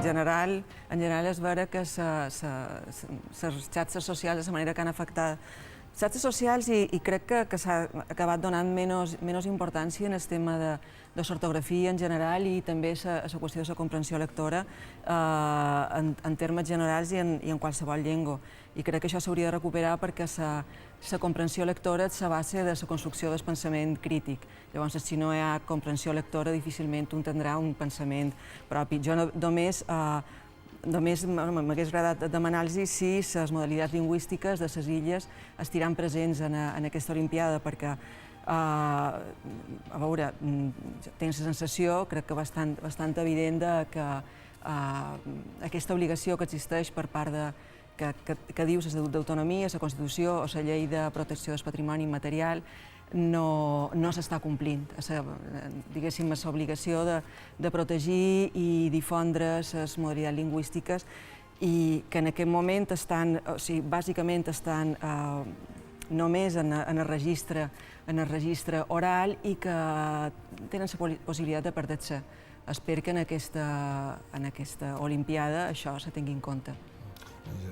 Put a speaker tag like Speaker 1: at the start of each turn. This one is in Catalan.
Speaker 1: general és vera que les xarxes socials, de la manera que han afectat xarxes socials i crec que s'ha acabat donant menys importància en el tema de l'ortografia en general i també la qüestió de la comprensió lectora en termes generals i en qualsevol llengua. I crec que això s'hauria de recuperar perquè la comprensió lectora és la base de la construcció del pensament crític. Llavors, si no hi ha comprensió lectora, difícilment un tindrà un pensament propi. Jo només m'hagués agradat demanar-los si les modalitats lingüístiques de les illes estiran presents en aquesta Olimpiada, perquè, a veure, tinc la sensació, crec que bastant evident, que aquesta obligació que existeix per part que diu l'Estatut d'Autonomia, la Constitució o la Llei de Protecció del Patrimoni Immaterial no s'està complint. Diguéssim, l'obligació de protegir i difondre les modalitats lingüístiques i que en aquest moment estan, o sigui, bàsicament estan només en el registre oral i que tenen la possibilitat de perdre-se. Espero que en aquesta Olimpiada això se tingui en compte.